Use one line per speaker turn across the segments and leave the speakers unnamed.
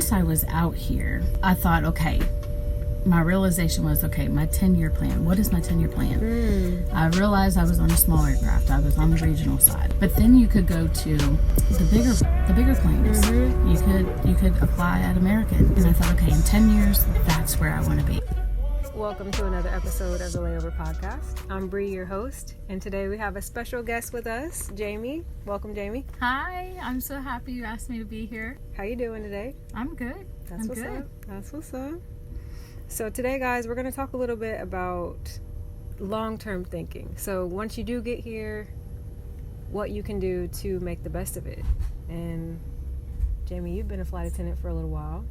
once I was out here, I thought, okay, my realization was, okay, my 10-year plan. What is my 10-year plan? I realized I was on a small aircraft. I was on the regional side. But then you could go to the bigger planes. You could apply at American. And I thought, okay, in 10 years, that's where I want to be.
Welcome to another episode of the Layover Podcast. I'm Bree, your host, and today we have a special guest with us, Jamie. Welcome, Jamie.
Hi, I'm so happy you asked me to be here.
How you doing today?
I'm good.
That's what's up. That's what's up. So today, guys, we're going to talk a little bit about long-term thinking. So once you do get here, what you can do to make the best of it. And Jamie, you've been a flight attendant for a little while.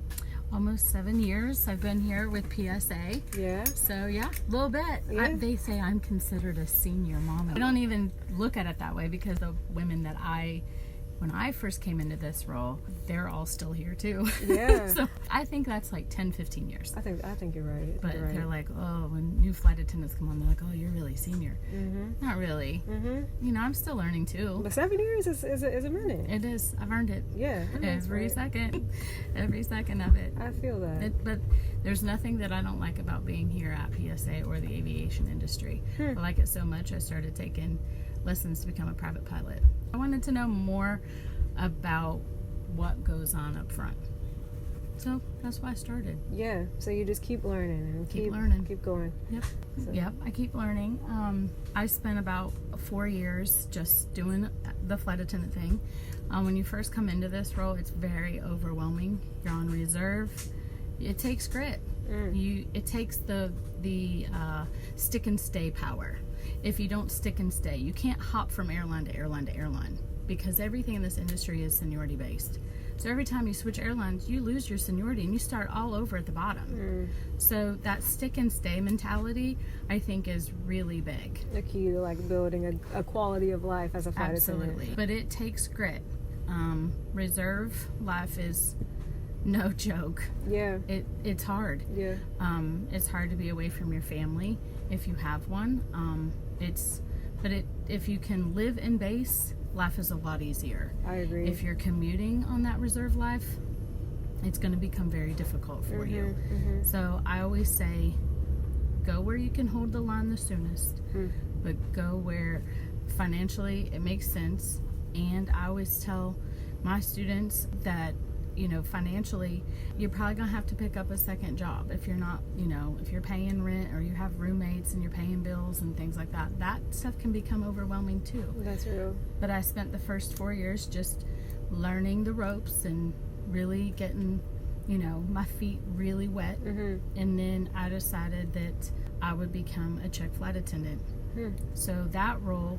Almost 7 years I've been here with PSA.
Yeah.
So yeah, a little bit.
Yeah.
They say I'm considered a senior mom. I don't even look at it that way because the women that when I first came into this role, they're all still here too.
Yeah.
So I think that's like 10, 15 years.
I think you're right.
But
you're right.
they're like, oh, when new flight attendants come on, they're like, oh, you're really senior. Not really. You know, I'm still learning too.
But 7 years is a minute.
It is. I've earned it.
Yeah.
Every second of it.
I feel that.
But there's nothing that I don't like about being here at PSA or the aviation industry. I like it so much I started taking lessons to become a private pilot. I wanted to know more about what goes on up front. So that's why I started.
Yeah. So you just keep learning and
keep learning.
Keep going.
Yep.
So.
Yep. I keep learning. I spent about 4 years just doing the flight attendant thing. When you first come into this role, it's very overwhelming. You're on reserve. It takes grit. It takes the stick and stay power. If you don't stick and stay, you can't hop from airline to airline to airline because everything in this industry is seniority based. So every time you switch airlines, you lose your seniority and you start all over at the bottom. So that stick and stay mentality, I think, is really big.
The key to like building a quality of life as a flight attendant.
Absolutely. But it takes grit. Reserve life is no joke.
Yeah.
It's hard.
Yeah.
It's hard to be away from your family if you have one. If you can live in base, life is a lot easier.
I agree.
If you're commuting on that reserve life, it's going to become very difficult for you. So I always say, go where you can hold the line the soonest, but go where financially it makes sense. And I always tell my students that, you know, financially, you're probably going to have to pick up a second job if you're not, you know, if you're paying rent or you have roommates and you're paying bills and things like that. That stuff can become overwhelming too.
That's real.
But I spent the first 4 years just learning the ropes and really getting, you know, my feet really wet. And then I decided that I would become a check flight attendant. So that role...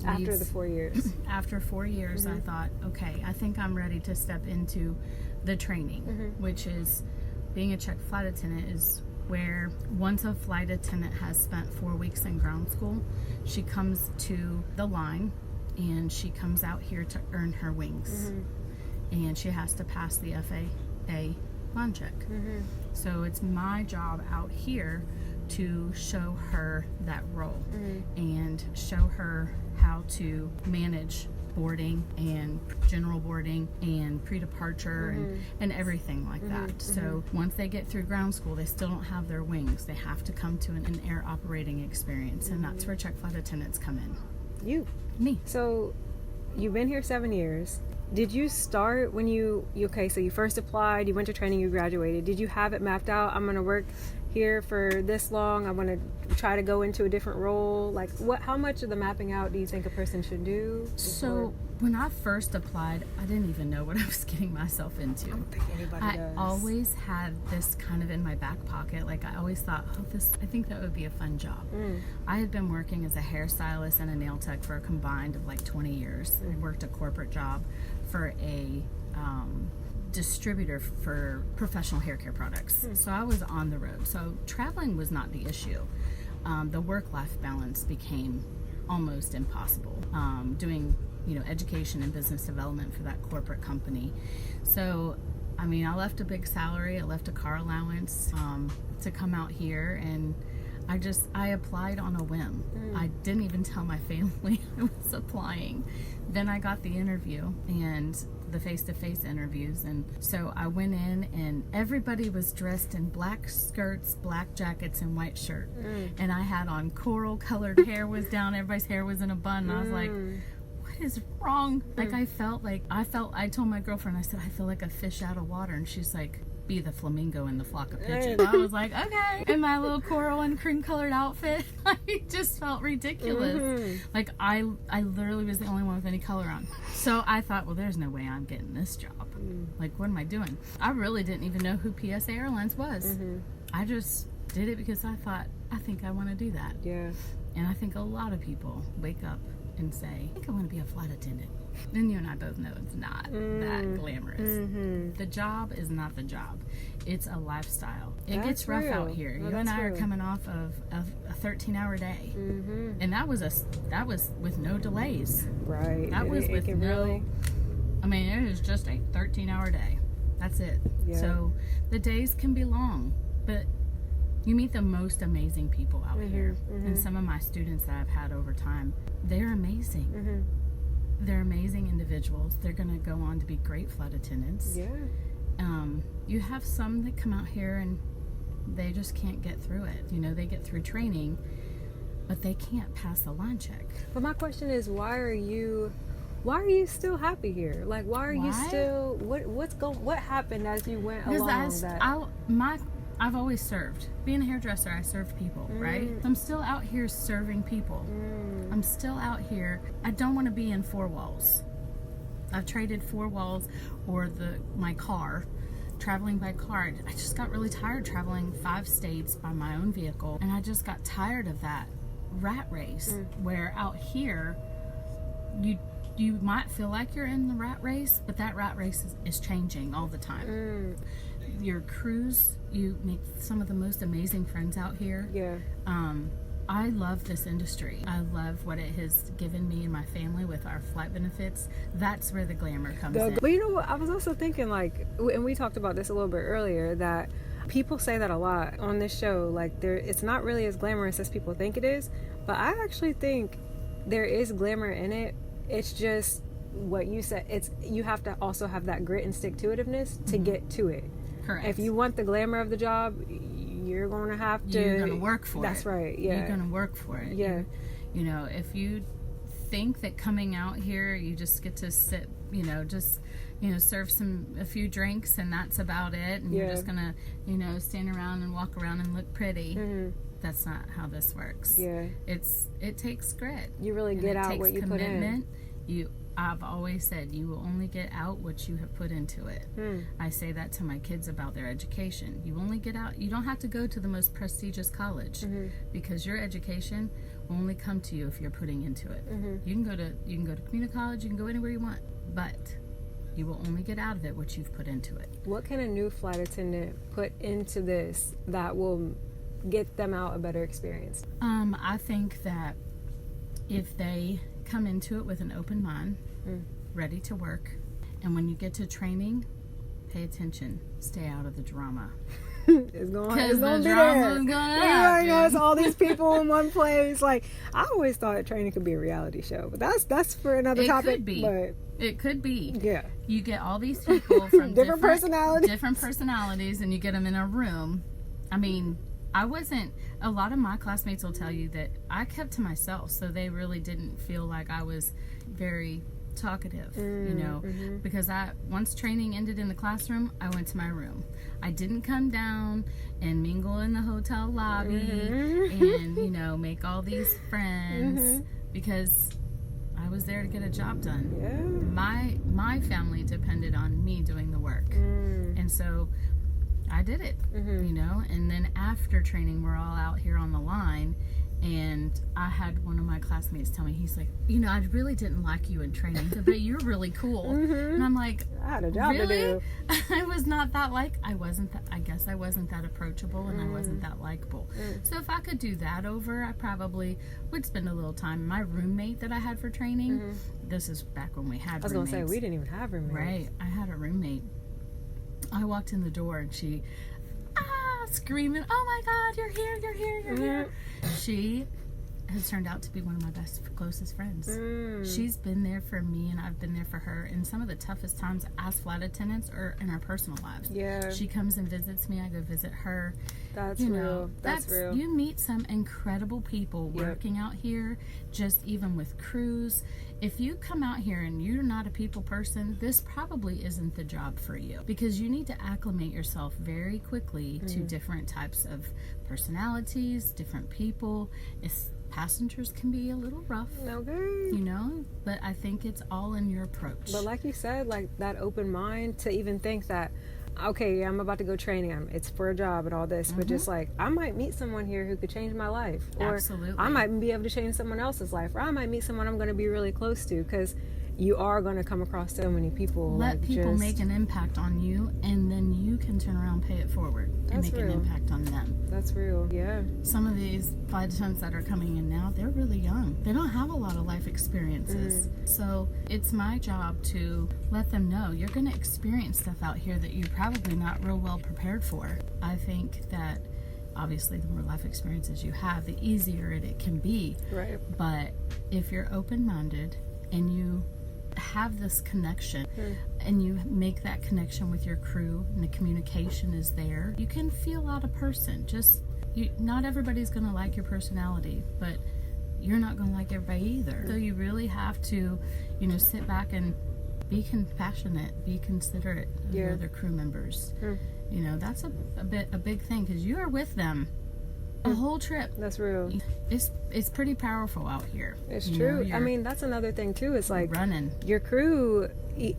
After the 4 years.
After 4 years, I thought, okay, I think I'm ready to step into the training, which is being a check flight attendant is where once a flight attendant has spent 4 weeks in ground school, she comes to the line and she comes out here to earn her wings. And she has to pass the FAA line check. So it's my job out here to show her that role and show her how to manage boarding and general boarding and pre-departure and everything like that. So once they get through ground school, they still don't have their wings. They have to come to an air operating experience, and that's where check flight attendants come in. Me.
So you've been here 7 years. Did you start when you so you first applied, you went to training, you graduated. Did you have it mapped out? I'm going to work here for this long. I want to try to go into a different role. Like how much of the mapping out do you think a person should do?
So when I first applied, I didn't even know what I was getting myself into.
I don't think anybody does.
I always had this kind of in my back pocket. Like I always thought, I think that would be a fun job. I had been working as a hairstylist and a nail tech for a combined of like 20 years. I worked a corporate job for a distributor for professional hair care products. So I was on the road. So traveling was not the issue. The work-life balance became almost impossible. Doing, you know, education and business development for that corporate company. So, I mean, I left a big salary. I left a car allowance to come out here, and I applied on a whim. I didn't even tell my family I was applying. Then I got the interview, and the face-to-face interviews. And so I went in, and everybody was dressed in black skirts, black jackets, and white shirt. And I had on coral colored hair was down, everybody's hair was in a bun, and I was like, what is wrong? Like, I told my girlfriend, I said, I feel like a fish out of water. And she's like, be the flamingo in the flock of pigeons. I was like, okay. In my little coral and cream colored outfit, I just felt ridiculous. Like, I literally was the only one with any color on. So I thought, well, there's no way I'm getting this job. Like, what am I doing? I really didn't even know who PSA Airlines was. I just did it because I thought, I think I want to do that.
Yeah.
And I think a lot of people wake up and say, I think I want to be a flight attendant. And you and I both know it's not that glamorous. The job is not the job. It's a lifestyle. It gets rough out here. You and I are coming off of a 13-hour day. And that was with no delays.
Right.
That was with no... I mean, it is just a 13-hour day. That's it.
Yeah.
So the days can be long, but you meet the most amazing people out here. And some of my students that I've had over time, they're amazing. They're amazing individuals. They're going to go on to be great flight attendants.
Yeah.
You have some that come out here and they just can't get through it. You know, they get through training, but they can't pass the line check.
But my question is, why are you still happy here? Like, why are you still, what happened as you went along
I've always served. Being a hairdresser, I served people, right? I'm still out here serving people. I'm still out here. I don't want to be in four walls. I've traded four walls or my car, traveling by car. I just got really tired traveling 5 states by my own vehicle, and I just got tired of that rat race where out here you might feel like you're in the rat race, but that rat race is changing all the time. Your crews, you make some of the most amazing friends out here.
Yeah.
I love this industry. I love what it has given me and my family with our flight benefits. That's where the glamour comes in.
But you know what? I was also thinking, like, and we talked about this a little bit earlier, that people say that a lot on this show. Like, it's not really as glamorous as people think it is. But I actually think there is glamour in it. It's just what you said. You have to also have that grit and stick-to-itiveness to get to it.
Correct.
If you want the glamour of the job, you're going to have to...
You're going to work for it.
That's right, yeah.
You're going to work for it.
Yeah.
You know, if you think that coming out here, you just get to sit, serve a few drinks and that's about it, and you're just going to, stand around and walk around and look pretty. That's not how this works.
Yeah.
It takes grit.
You really get out what you put in.
I've always said you will only get out what you have put into it. I say that to my kids about their education. You only get out. You don't have to go to the most prestigious college because your education will only come to you if you're putting into it. You can go to community college. You can go anywhere you want, but you will only get out of it what you've put into it.
What can a new flight attendant put into this that will get them out a better experience?
I think that if they come into it with an open mind, ready to work, and when you get to training, pay attention. Stay out of the drama.
It's going to be there. Everybody knows all these people in one place. Like, I always thought training could be a reality show, but that's for another topic.
Could be.
But
it could be.
Yeah.
You get all these people from
different
personalities, and you get them in a room. I mean, a lot of my classmates will tell you that I kept to myself, so they really didn't feel like I was very talkative, because once training ended in the classroom, I went to my room. I didn't come down and mingle in the hotel lobby and, make all these friends because I was there to get a job done.
Yeah.
My family depended on me doing the work. And so I did it, and then after training, we're all out here on the line, and I had one of my classmates tell me, he's like, I really didn't like you in training, but you're really cool. And I'm like,
I had a job to do.
I was not that I guess I wasn't that approachable, and I wasn't that likable. So if I could do that over, I probably would spend a little time. My roommate that I had for training, this is back when we had roommates.
I was going to say, we didn't even have roommates.
Right, I had a roommate. I walked in the door and she screaming, oh my God, you're here. She has turned out to be one of my closest friends. She's been there for me, and I've been there for her. And some of the toughest times as flight attendants are in our personal lives.
Yeah.
She comes and visits me. I go visit her.
That's
you
real.
know,
That's real.
You meet some incredible people
Yep.
working out here, just even with crews. If you come out here and you're not a people person, this probably isn't the job for you, because you need to acclimate yourself very quickly to different types of personalities, different people. Passengers can be a little rough,
Okay.
you know, but I think it's all in your approach.
But like you said, like that open mind to even think that, okay, I'm about to go training. It's for a job and all this, but just like, I might meet someone here who could change my life. Or
Absolutely.
I might be able to change someone else's life. Or I might meet someone I'm going to be really close to, because you are going to come across so many people.
Let
like,
people
just,
make an impact on you, and then you can turn around and pay it forward and
That's
make an
real.
impact on them.
That's real. Yeah.
Some of these flight attendants that are coming in now, they're really young. They don't have a lot of life experiences. So it's my job to let them know you're going to experience stuff out here that you're probably not real well prepared for. I think that obviously the more life experiences you have, the easier it can be.
Right.
But if you're open-minded and you have this connection and you make that connection with your crew and the communication is there, you can feel out a person. Not everybody's going to like your personality, but you're not going to like everybody either. So you really have to, sit back and be compassionate, be considerate of your other crew members. That's a big thing, because you are with them a whole trip.
That's real.
It's pretty powerful out here.
It's true. I mean, that's another thing too. It's like
running.
Your crew.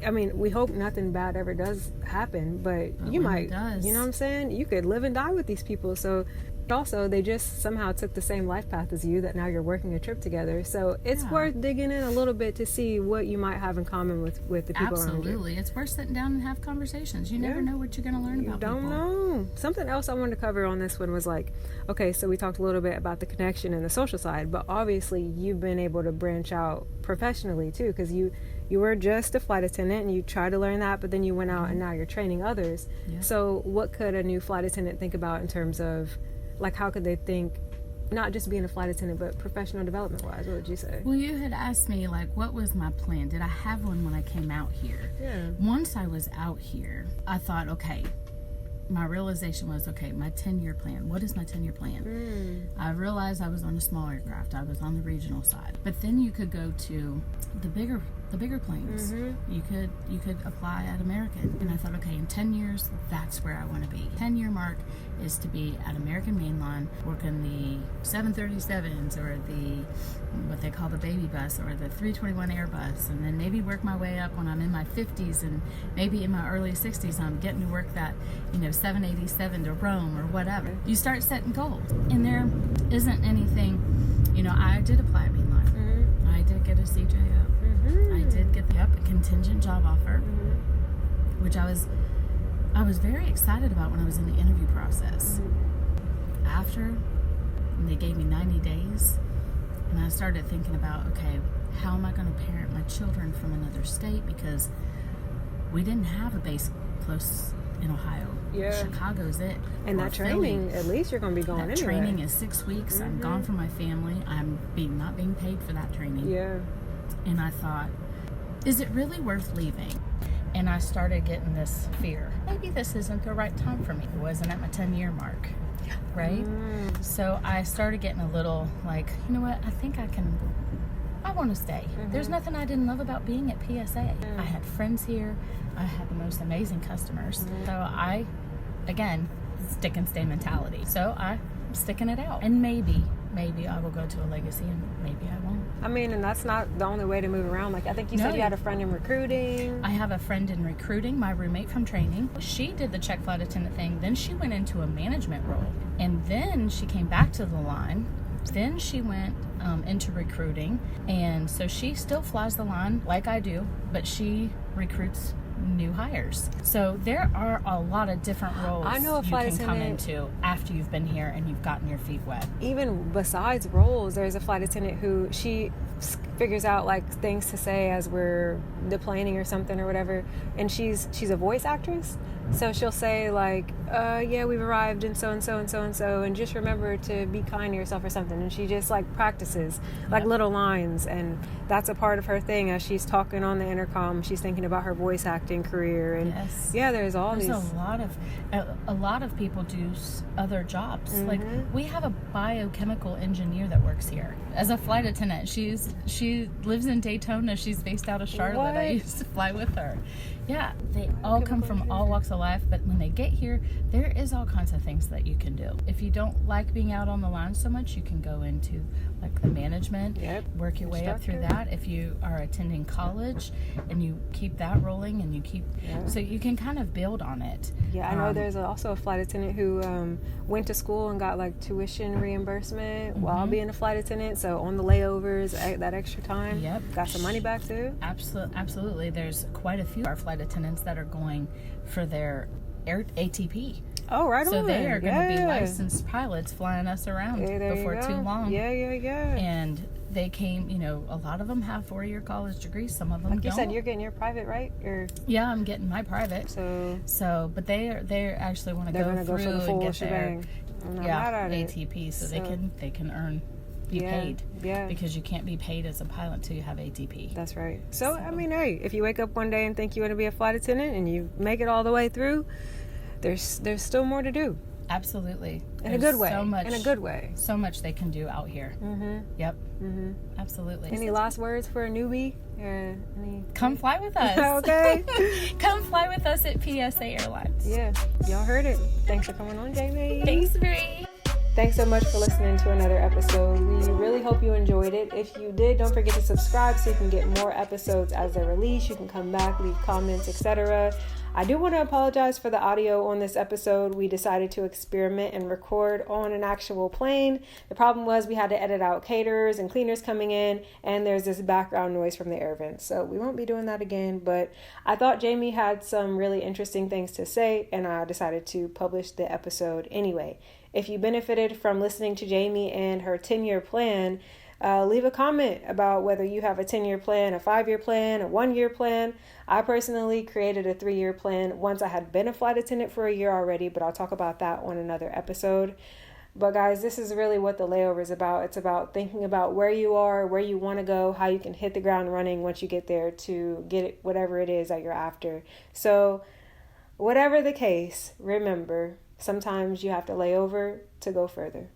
I mean, we hope nothing bad ever does happen, but you might.
It does.
You know what I'm saying? You could live and die with these people. So also, they just somehow took the same life path as you, that now you're working a trip together. So it's worth digging in a little bit to see what you might have in common with the people around you.
Absolutely. It's worth sitting down and have conversations. You never know what you're going to learn about people.
You don't know. Something else I wanted to cover on this one was like, okay, so we talked a little bit about the connection and the social side, but obviously you've been able to branch out professionally too, because you were just a flight attendant and you tried to learn that, but then you went out and now you're training others.
Yeah.
So what could a new flight attendant think about in terms of, like, how could they think, not just being a flight attendant, but professional development wise? What would you say?
Well, you had asked me, like, what was my plan? Did I have one when I came out here?
Yeah.
Once I was out here, I thought, okay, my realization was, okay, my 10-year plan. What is my 10-year plan? I realized I was on a small aircraft. I was on the regional side. But then you could go to the bigger planes. You could apply at American. And I thought, okay, in 10 years, that's where I want to be. 10-year mark is to be at American Mainline, working the 737s or what they call the baby bus, or the 321 Airbus, and then maybe work my way up when I'm in my 50s, and maybe in my early 60s I'm getting to work that 787 to Rome or whatever. You start setting goals, and there isn't anything. I did apply at Mainline. I did get a CJO. I did get a contingent job offer, which I was very excited about when I was in the interview process. After they gave me 90 days, and I started thinking about, okay, how am I going to parent my children from another state, because we didn't have a base close in Ohio.
Yeah.
Chicago's it.
And
Or
that training,
Philly.
at least you're going to be going
That
anyway.
training is 6 weeks. I'm gone from my family. I'm not being paid for that training.
Yeah.
And I thought, is it really worth leaving? And I started getting this fear. Maybe this isn't the right time for me. It wasn't at my 10-year mark, right? So I started getting a little like, you know what? I think I want to stay. There's nothing I didn't love about being at PSA. I had friends here. I had the most amazing customers. So again, stick and stay mentality. So I'm sticking it out. And maybe I will go to a legacy, and maybe I won't.
I mean, and that's not the only way to move around. Like, I think you said you had a friend in recruiting.
I have a friend in recruiting, my roommate from training. She did the check flight attendant thing. Then she went into a management role. And then she came back to the line. Then she went into recruiting. And so she still flies the line like I do, but she recruits new hires. So there are a lot of different roles
I know a flight
you can come
attendant
into after you've been here and you've gotten your feet wet.
Even besides roles, there's a flight attendant who she figures out like things to say as we're deplaning or something or whatever, and she's a voice actress, So she'll say like, yeah, we've arrived and so and so and so and so, and just remember to be kind to yourself or something. And she just like practices like little lines, and that's a part of her thing as she's talking on the intercom. She's thinking about her voice acting career, and there's
a lot of people do other jobs. Like we have a biochemical engineer that works here as a flight attendant. She lives in Daytona. She's based out of Charlotte.
What?
I used to fly with her. Yeah, they all come from all walks of life, but when they get here, there is all kinds of things that you can do. If you don't like being out on the line so much, you can go into like the management, work your way up through that. If you are attending college and you keep that rolling and you keep, so you can kind of build on it.
Yeah, I know there's also a flight attendant who went to school and got like tuition reimbursement while being a flight attendant. So on the layovers, that extra time, got some money back too.
Absolutely. There's quite a few of our flight attendants that are going for their ATP.
Oh, right
so
on.
they are going to be licensed pilots flying us around before too long.
Yeah.
And they came, a lot of them have 4-year college degrees. Some of them don't.
You said you're getting your private, right?
Yeah, I'm getting my private. So, but they actually want to go through and get
shebang.
their ATP, so they can earn. Be paid.
Yeah.
Because you can't be paid as a pilot until you have ATP.
That's right. So, I mean, hey, if you wake up one day and think you want to be a flight attendant and you make it all the way through, there's still more to do.
Absolutely.
In a good way.
So much they can do out here. Yep. Absolutely.
Any last words for a newbie?
Come fly with us.
Okay.
Come fly with us at PSA Airlines.
Yeah. Y'all heard it. Thanks for coming on, Jamie.
Thanks, Bree.
Thanks so much for listening to another episode. We really hope you enjoyed it. If you did, don't forget to subscribe so you can get more episodes as they're released. You can come back, leave comments, etc. I do want to apologize for the audio on this episode. We decided to experiment and record on an actual plane. The problem was we had to edit out caterers and cleaners coming in, and there's this background noise from the air vents. So we won't be doing that again, but I thought Jamie had some really interesting things to say, and I decided to publish the episode anyway. If you benefited from listening to Jamie and her 10-year plan, leave a comment about whether you have a 10-year plan, a 5-year plan, a 1-year plan. I personally created a 3-year plan once I had been a flight attendant for a year already, but I'll talk about that on another episode. But guys, this is really what the layover is about. It's about thinking about where you are, where you want to go, how you can hit the ground running once you get there to get it, whatever it is that you're after. So whatever the case, remember, sometimes you have to lay over to go further.